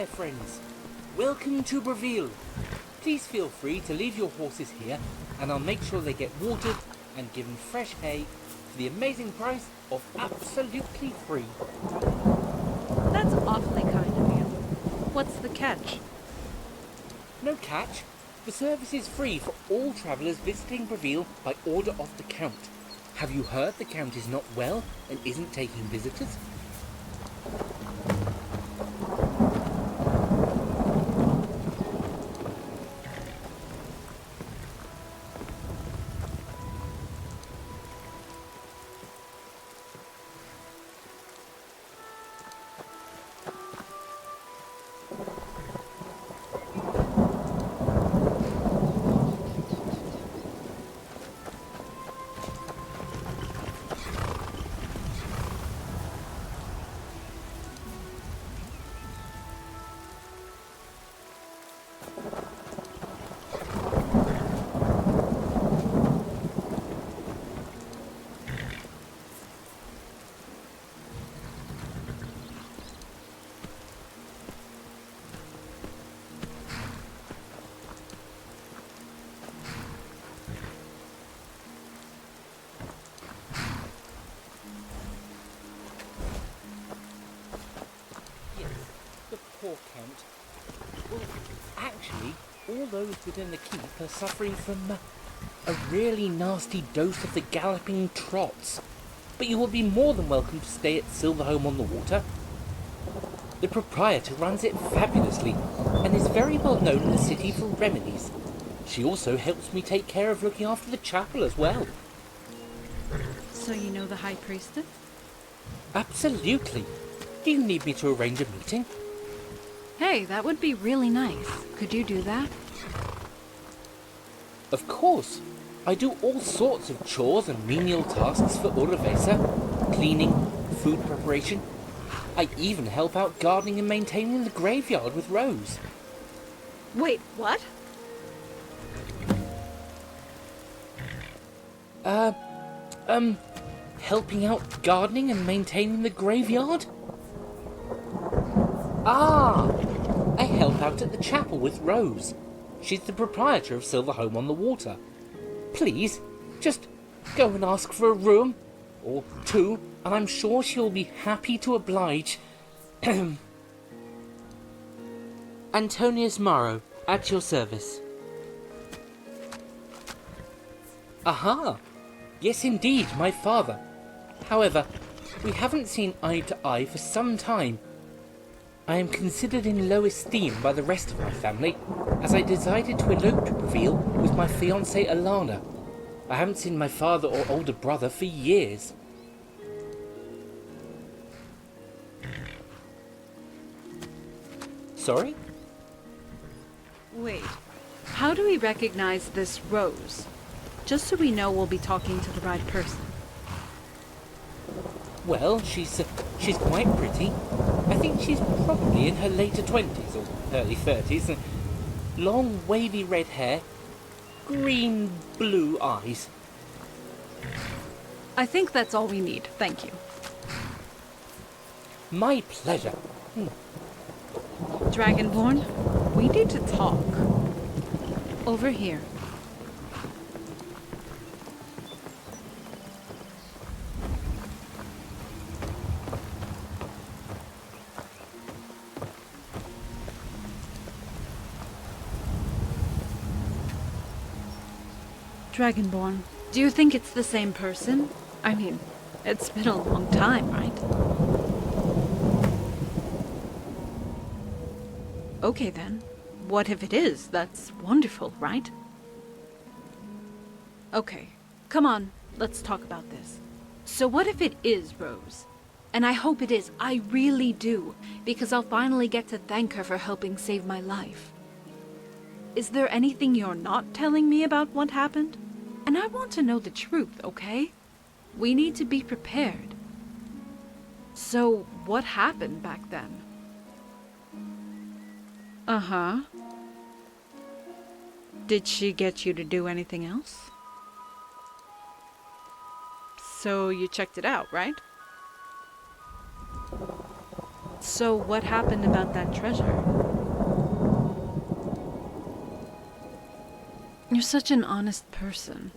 there, friends. Welcome to Bravil. Please feel free to leave your horses here, and I'll make sure they get watered and given fresh hay for the amazing price of absolutely free. That's awfully kind of you. What's the catch? No catch. The service is free for all travellers visiting Bravil by order of the Count. Have you heard the Count is not well and isn't taking visitors? Poor Count. Well, actually, all those within the keep are suffering from a really nasty dose of the galloping trots. But you will be more than welcome to stay at Silverhome on the Water. The proprietor runs it fabulously and is very well known in the city for remedies. She also helps me take care of looking after the chapel as well. So you know the High Priestess? Absolutely. Do you need me to arrange a meeting? Hey, that would be really nice. Could you do that? Of course. I do all sorts of chores and menial tasks for Uruvesa. Cleaning, food preparation. I even help out gardening and maintaining the graveyard with Rose. Wait, what? Helping out gardening and maintaining the graveyard? Ah! I help out at the chapel with Rose. She's the proprietor of Silverhome on the Water. Please, just go and ask for a room, or two, and I'm sure she'll be happy to oblige. Antonius Morrow, at your service. Aha! Yes, indeed, my father. However, we haven't seen eye to eye for some time. I am considered in low esteem by the rest of my family, as I decided to elope to Bravil with my fiancée Alana. I haven't seen my father or older brother for years. Sorry? Wait, how do we recognize this Rose? Just so we know we'll be talking to the right person. Well, she's quite pretty. I think she's probably in her later 20s or early 30s. Long, wavy red hair, green-blue eyes. I think that's all we need, thank you. My pleasure. Dragonborn, we need to talk. Over here. Dragonborn, do you think it's the same person? I mean, it's been a long time, right? Okay then. What if it is? That's wonderful, right? Okay, come on, let's talk about this. So what if it is Rose? And I hope it is, I really do, because I'll finally get to thank her for helping save my life. Is there anything you're not telling me about what happened? And I want to know the truth, okay? We need to be prepared. So, what happened back then? Uh-huh. Did she get you to do anything else? So you checked it out, right? So what happened about that treasure? You're such an honest person.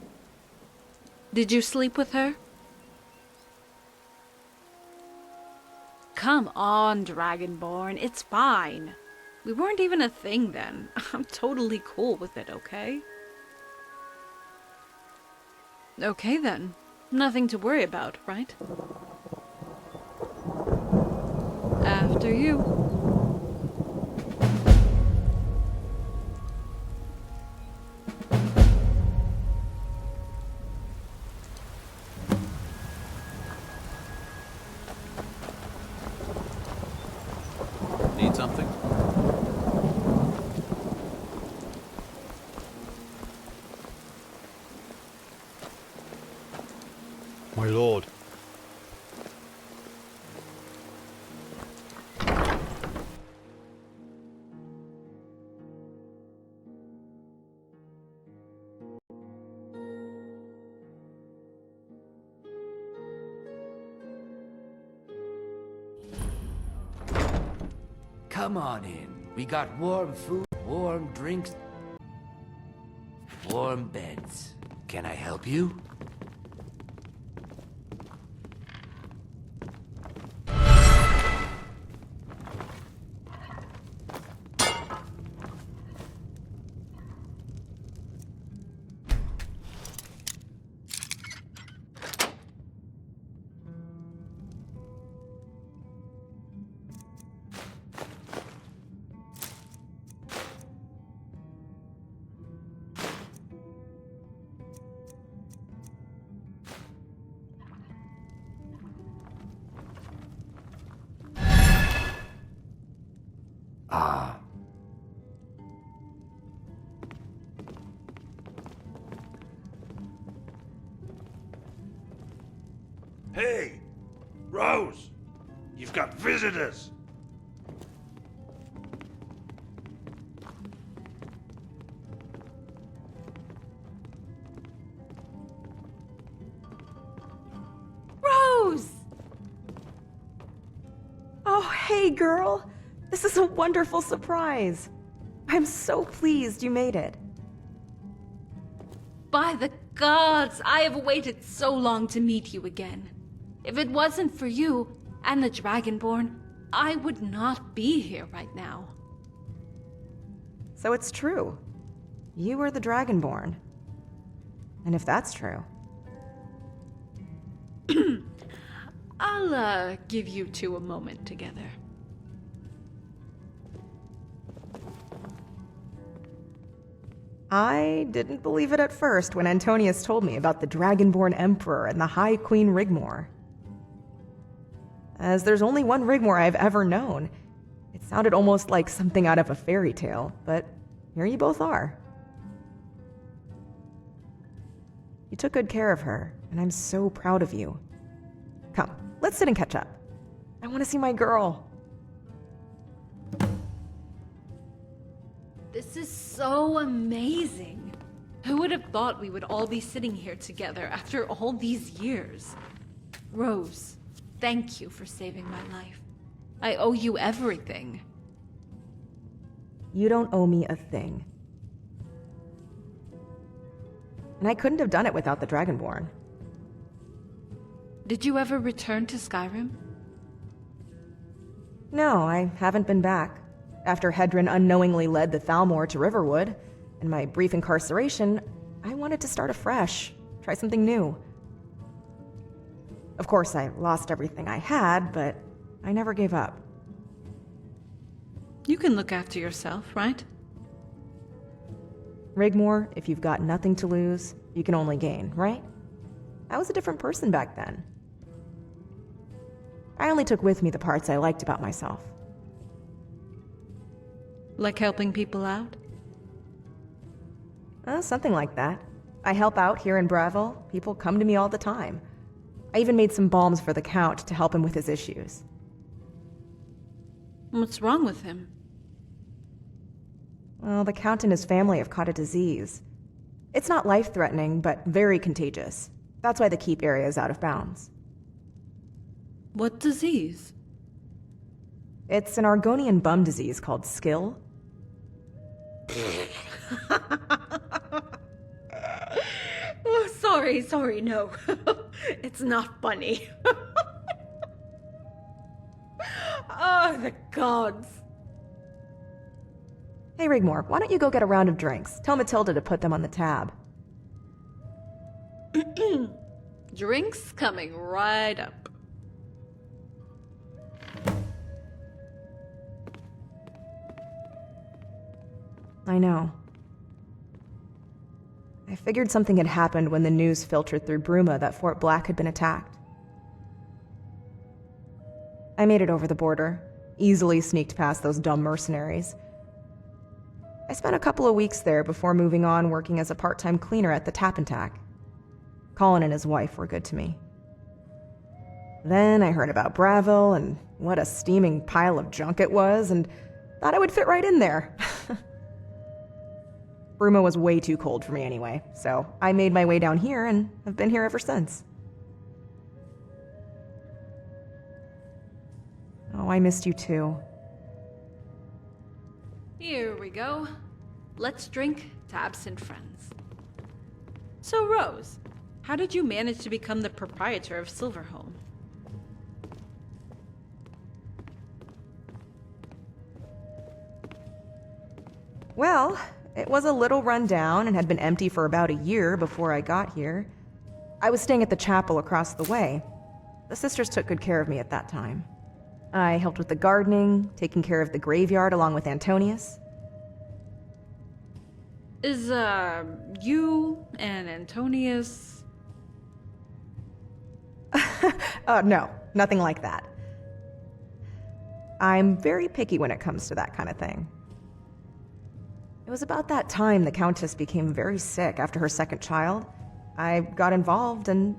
Did you sleep with her? Come on, Dragonborn, it's fine. We weren't even a thing then. I'm totally cool with it, okay? Okay then. Nothing to worry about, right? After you. Need something? My lord. Come on in. We got warm food, warm drinks, warm beds. Can I help you? Ah. Hey! Rose! You've got visitors! Rose! Oh, hey, girl. This is a wonderful surprise. I'm so pleased you made it. By the gods, I have waited so long to meet you again. If it wasn't for you and the Dragonborn, I would not be here right now. So it's true. You were the Dragonborn. And if that's true... I'll, give you two a moment together. I didn't believe it at first when Antonius told me about the Dragonborn Emperor and the High Queen Rigmor. As there's only one Rigmor I've ever known, it sounded almost like something out of a fairy tale, but here you both are. You took good care of her, and I'm so proud of you. Come, let's sit and catch up. I want to see my girl. This is so amazing. Who would have thought we would all be sitting here together after all these years? Rose, thank you for saving my life. I owe you everything. You don't owe me a thing. And I couldn't have done it without the Dragonborn. Did you ever return to Skyrim? No, I haven't been back. After Hedron unknowingly led the Thalmor to Riverwood, and my brief incarceration, I wanted to start afresh, try something new. Of course, I lost everything I had, but I never gave up. You can look after yourself, right? Rigmor, if you've got nothing to lose, you can only gain, right? I was a different person back then. I only took with me the parts I liked about myself. Like helping people out? Something like that. I help out here in Bravil. People come to me all the time. I even made some balms for the Count to help him with his issues. What's wrong with him? Well, the Count and his family have caught a disease. It's not life-threatening, but very contagious. That's why the keep area is out of bounds. What disease? It's an Argonian bum disease called skill. Oh, sorry, no. It's not funny. Oh, the gods. Hey, Rigmor, why don't you go get a round of drinks? Tell Matilda to put them on the tab. Drinks coming right up. I know. I figured something had happened when the news filtered through Bruma that Fort Black had been attacked. I made it over the border, easily sneaked past those dumb mercenaries. I spent a couple of weeks there before moving on working as a part-time cleaner at the Tap and Tack. Colin and his wife were good to me. Then I heard about Bravil and what a steaming pile of junk it was, and thought I would fit right in there. Bruma was way too cold for me anyway, so I made my way down here and have been here ever since. Oh, I missed you too. Here we go. Let's drink to absent friends. So, Rose, how did you manage to become the proprietor of Silverhome? Well, it was a little run down and had been empty for about a year before I got here. I was staying at the chapel across the way. The sisters took good care of me at that time. I helped with the gardening, taking care of the graveyard along with Antonius. Is, you and Antonius... No, nothing like that. I'm very picky when it comes to that kind of thing. It was about that time the Countess became very sick after her second child. I got involved and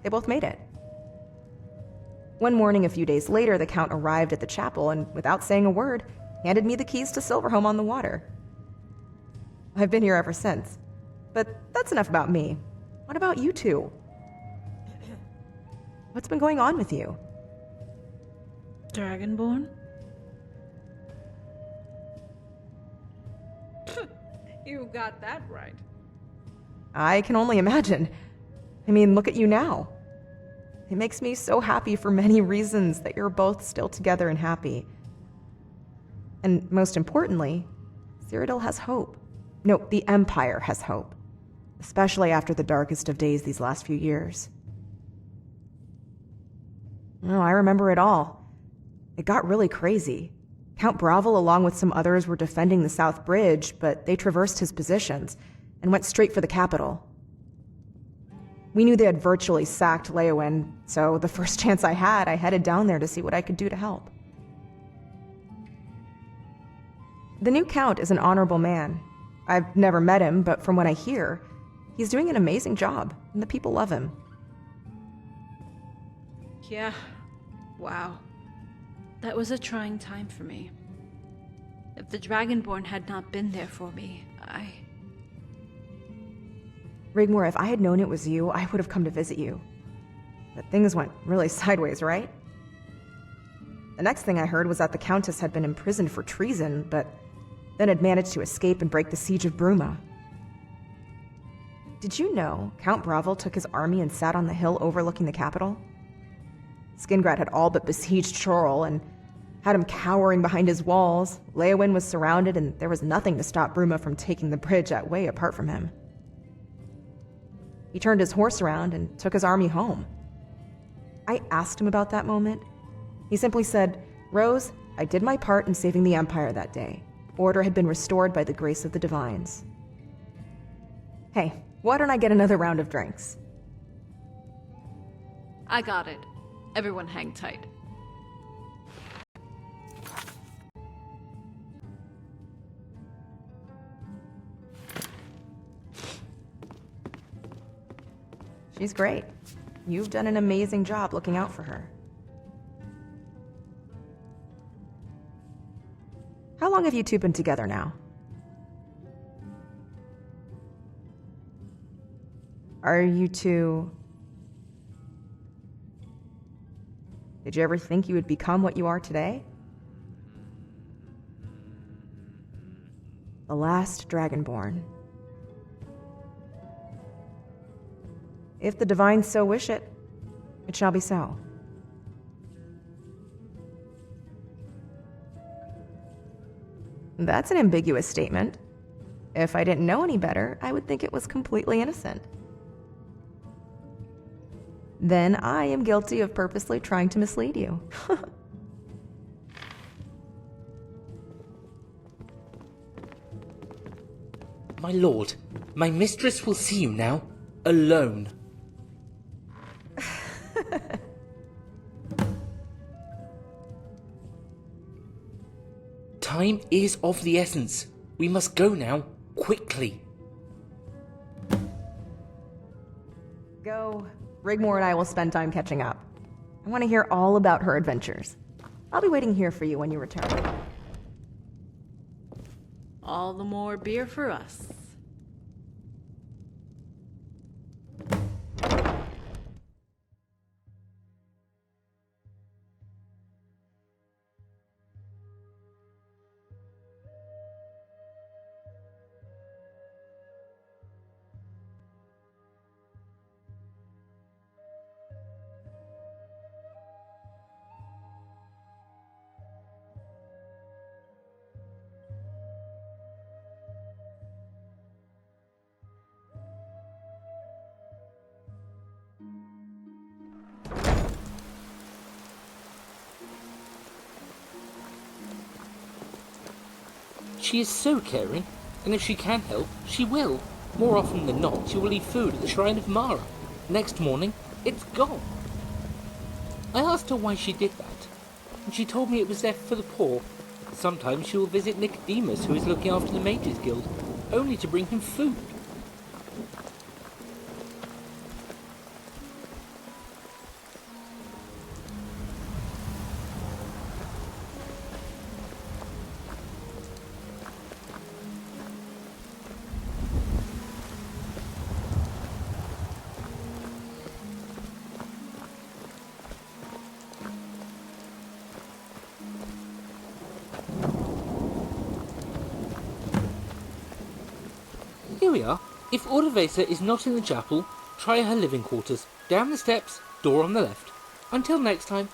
they both made it. One morning a few days later, the Count arrived at the chapel and, without saying a word, handed me the keys to Silverhome on the water. I've been here ever since. But that's enough about me. What about you two? What's been going on with you? Dragonborn? You got that right. I can only imagine. I mean, look at you now. It makes me so happy for many reasons that you're both still together and happy. And most importantly, Cyrodiil has hope. No, the Empire has hope. Especially after the darkest of days these last few years. Oh, I remember it all. It got really crazy. Count Bravil, along with some others, were defending the South Bridge, but they traversed his positions and went straight for the capital. We knew they had virtually sacked Leeuwin, so the first chance I had, I headed down there to see what I could do to help. The new Count is an honorable man. I've never met him, but from what I hear, he's doing an amazing job, and the people love him. Yeah. Wow. That was a trying time for me. If the Dragonborn had not been there for me, Rigmor, if I had known it was you, I would have come to visit you. But things went really sideways, right? The next thing I heard was that the Countess had been imprisoned for treason, but then had managed to escape and break the siege of Bruma. Did you know Count Bravil took his army and sat on the hill overlooking the capital? Skingrat had all but besieged Chorrol and had him cowering behind his walls. Leeuwin was surrounded, and there was nothing to stop Bruma from taking the bridge that way apart from him. He turned his horse around and took his army home. I asked him about that moment. He simply said, "Rose, I did my part in saving the Empire that day. Order had been restored by the grace of the Divines." Hey, why don't I get another round of drinks? I got it. Everyone hang tight. She's great. You've done an amazing job looking out for her. How long have you two been together now? Are you two... Did you ever think you would become what you are today? The last Dragonborn. If the Divines so wish it, it shall be so. That's an ambiguous statement. If I didn't know any better, I would think it was completely innocent. Then I am guilty of purposely trying to mislead you. My lord, my mistress will see you now, alone. Time is of the essence. We must go now, quickly. Go. Rigmor and I will spend time catching up. I want to hear all about her adventures. I'll be waiting here for you when you return. All the more beer for us. She is so caring, and if she can help, she will. More often than not, she will leave food at the shrine of Mara. Next morning, it's gone. I asked her why she did that, and she told me it was there for the poor. Sometimes she will visit Nicodemus, who is looking after the Mages Guild, only to bring him food. Here we are. If Ordovesa is not in the chapel, try her living quarters. Down the steps, door on the left. Until next time.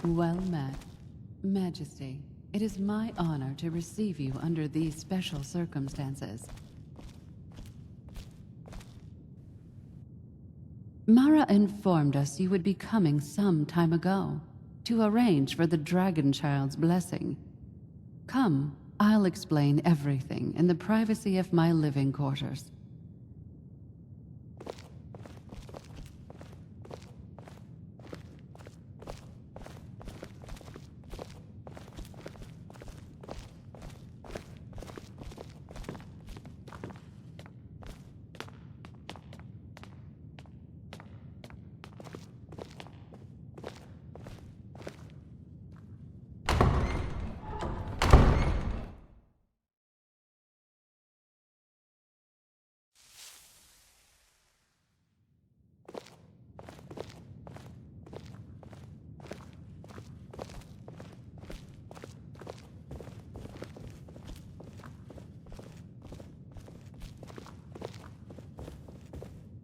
Well met. Majesty, it is my honor to receive you under these special circumstances. Mara informed us you would be coming some time ago to arrange for the Dragon Child's blessing. Come, I'll explain everything in the privacy of my living quarters.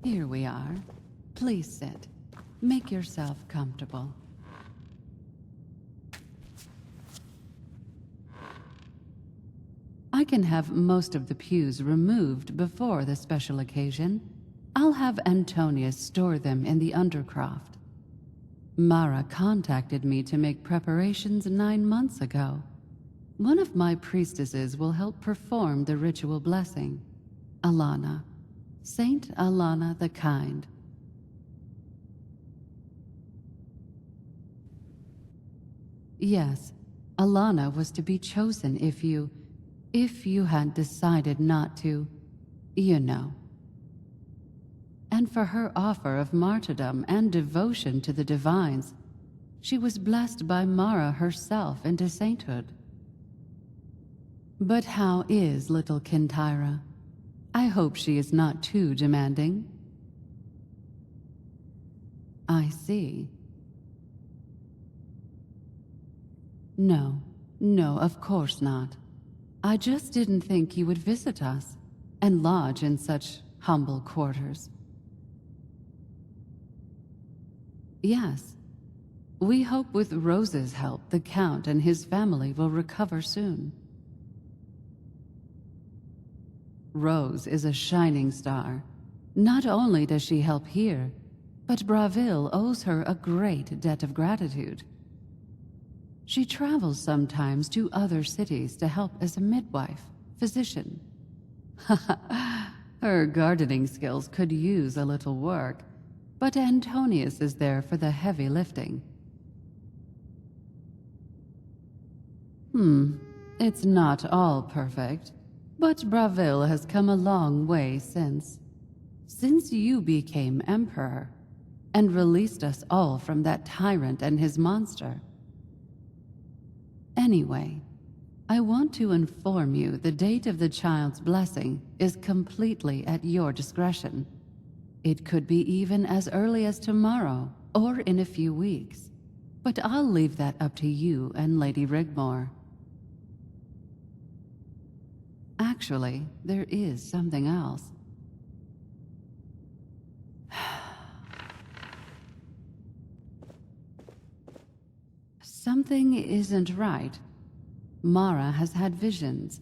Here we are. Please sit. Make yourself comfortable. I can have most of the pews removed before the special occasion. I'll have Antonius store them in the Undercroft. Mara contacted me to make preparations 9 months ago. One of my priestesses will help perform the ritual blessing. Alana. Saint Alana the Kind. Yes, Alana was to be chosen if you had decided not to, you know. And for her offer of martyrdom and devotion to the divines, she was blessed by Mara herself into sainthood. But how is little Kintyra? I hope she is not too demanding. I see. No, of course not. I just didn't think you would visit us and lodge in such humble quarters. Yes. We hope with Rose's help the Count and his family will recover soon. Rose is a shining star. Not only does she help here, but Bravil owes her a great debt of gratitude. She travels sometimes to other cities to help as a midwife, physician. Her gardening skills could use a little work, but Antonius is there for the heavy lifting. It's not all perfect, but Bravil has come a long way since you became emperor and released us all from that tyrant and his monster. Anyway, I want to inform you the date of the child's blessing is completely at your discretion. It could be even as early as tomorrow, or in a few weeks. But I'll leave that up to you and Lady Rigmor. Actually, there is something else. Something isn't right. Mara has had visions.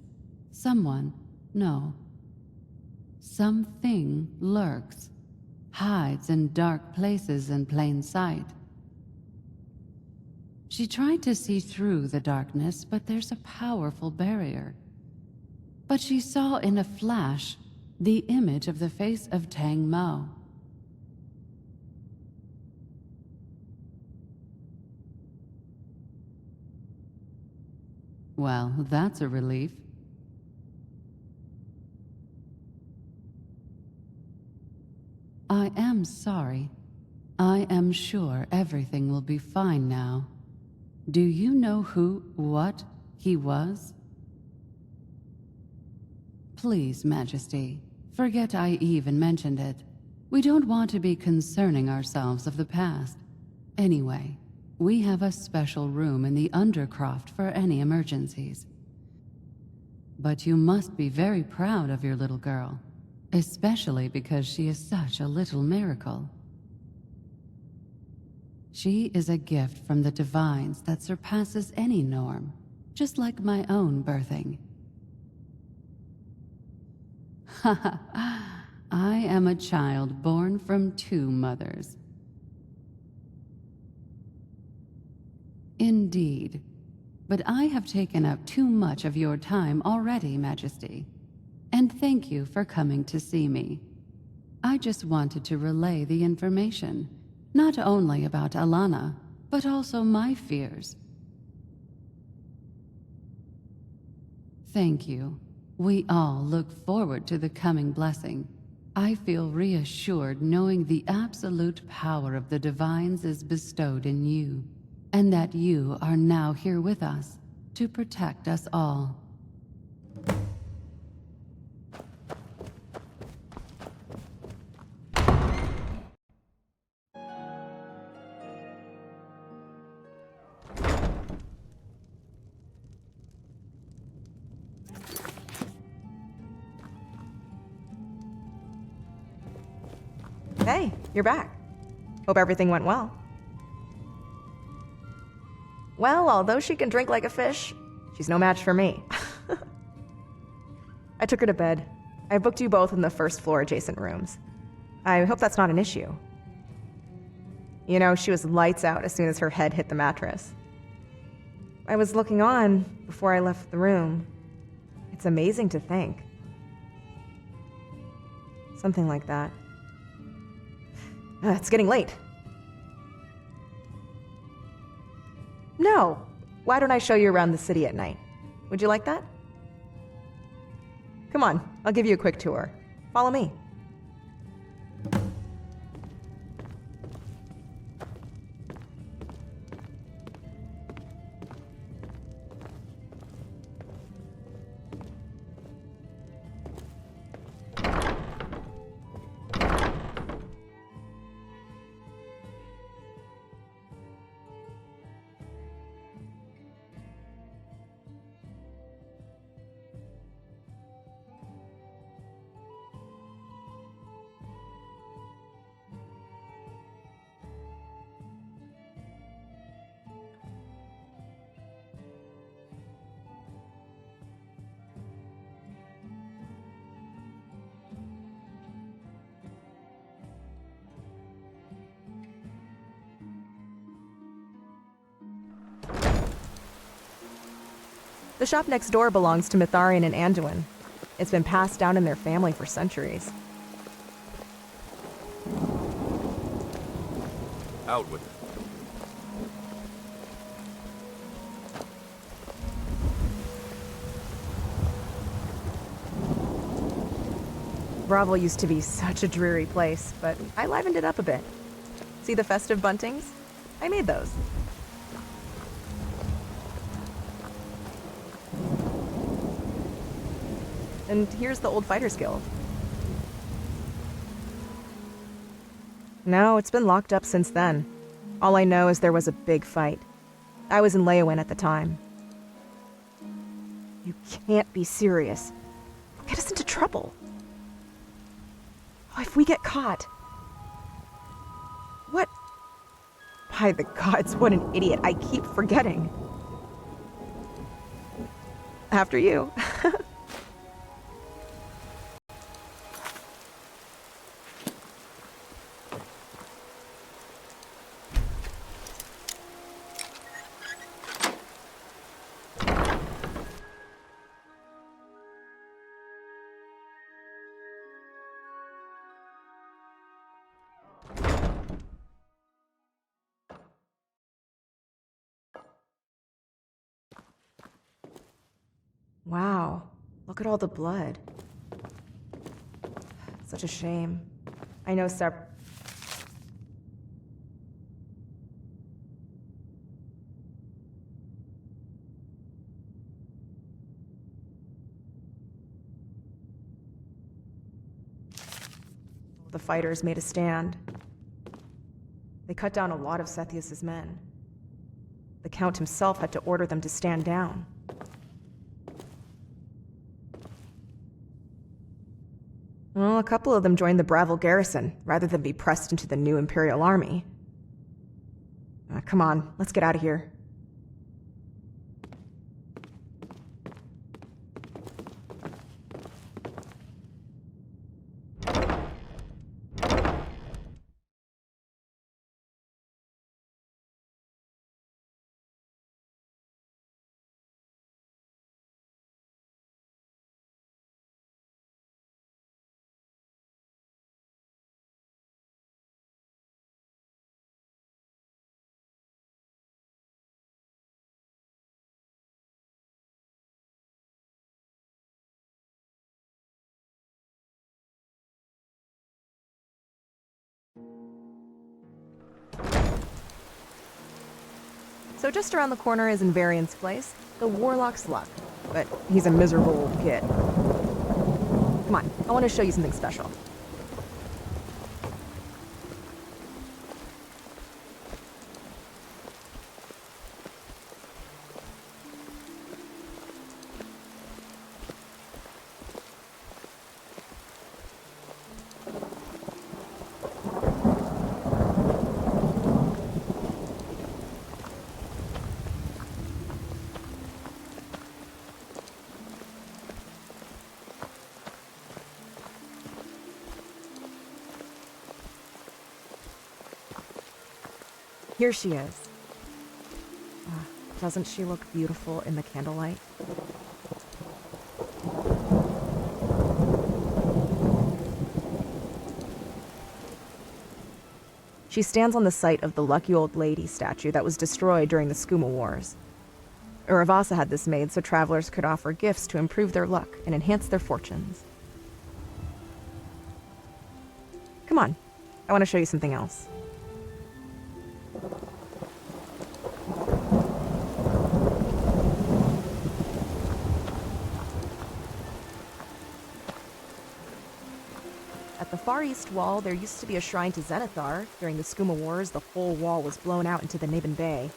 Something lurks, hides in dark places in plain sight. She tried to see through the darkness, but there's a powerful barrier. But she saw in a flash the image of the face of Tang Mao. Well, that's a relief. I am sorry. I am sure everything will be fine now. Do you know what he was? Please, Majesty, forget I even mentioned it. We don't want to be concerning ourselves of the past. Anyway, we have a special room in the Undercroft for any emergencies. But you must be very proud of your little girl, especially because she is such a little miracle. She is a gift from the divines that surpasses any norm, just like my own birthing. I am a child born from 2 mothers. Indeed, but I have taken up too much of your time already, Majesty. And thank you for coming to see me. I just wanted to relay the information, not only about Alana, but also my fears. Thank you. We all look forward to the coming blessing. I feel reassured knowing the absolute power of the divines is bestowed in you, and that you are now here with us to protect us all. Hey, you're back. Hope everything went well. Well, although she can drink like a fish, she's no match for me. I took her to bed. I booked you both in the first floor adjacent rooms. I hope that's not an issue. You know, she was lights out as soon as her head hit the mattress. I was looking on before I left the room. It's amazing to think. Something like that. It's getting late. No, Why don't I show you around the city at night? Would you like that? Come on, I'll give you a quick tour. Follow me. The shop next door belongs to Mitharian and Anduin. It's been passed down in their family for centuries. Out with it. Bravil used to be such a dreary place, but I livened it up a bit. See the festive buntings? I made those. And here's the old Fighters Guild. No, it's been locked up since then. All I know is there was a big fight. I was in Leyawen at the time. You can't be serious. Get us into trouble. Oh, if we get caught. What? By the gods, what an idiot. I keep forgetting. After you. Wow, look at all the blood. Such a shame. I know the fighters made a stand. They cut down a lot of Sethius' men. The Count himself had to order them to stand down. Well, a couple of them joined the Bravil garrison, rather than be pressed into the new Imperial army. Come on, let's get out of here. So just around the corner is Invariant's place, the Warlock's Luck. But he's a miserable old kid. Come on, I want to show you something special. Here she is. Doesn't she look beautiful in the candlelight? She stands on the site of the Lucky Old Lady statue that was destroyed during the Skooma Wars. Uravasa had this made so travelers could offer gifts to improve their luck and enhance their fortunes. Come on, I want to show you something else. At the far east wall, there used to be a shrine to Zenithar. During the Skooma Wars, the whole wall was blown out into the Naben Bay.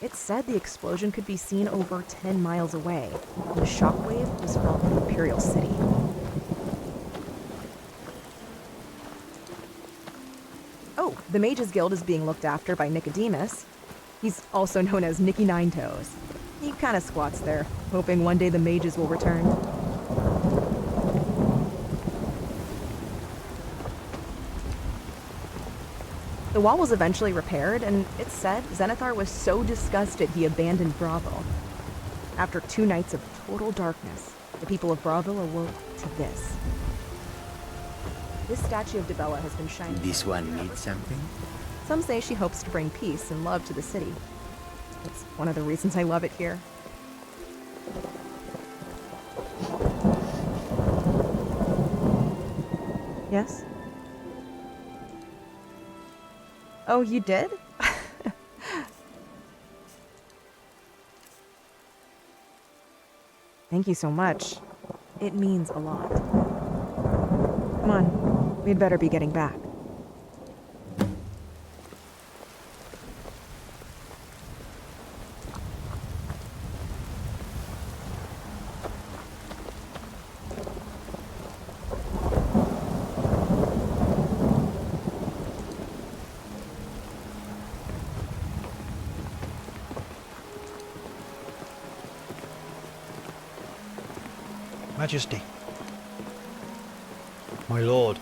It's said the explosion could be seen over 10 miles away, and the shockwave was felt in the Imperial City. Oh, the Mages Guild is being looked after by Nicodemus. He's also known as Nicky Ninetoes. He kind of squats there, hoping one day the mages will return. The wall was eventually repaired, and it's said Zenithar was so disgusted he abandoned Bravil. After 2 nights of total darkness, the people of Bravil awoke to this. This statue of Dibella has been shining. This one needs something? Some say she hopes to bring peace and love to the city. It's one of the reasons I love it here. Yes? Oh, you did? Thank you so much. It means a lot. Come on, we'd better be getting back. Majesty. My lord.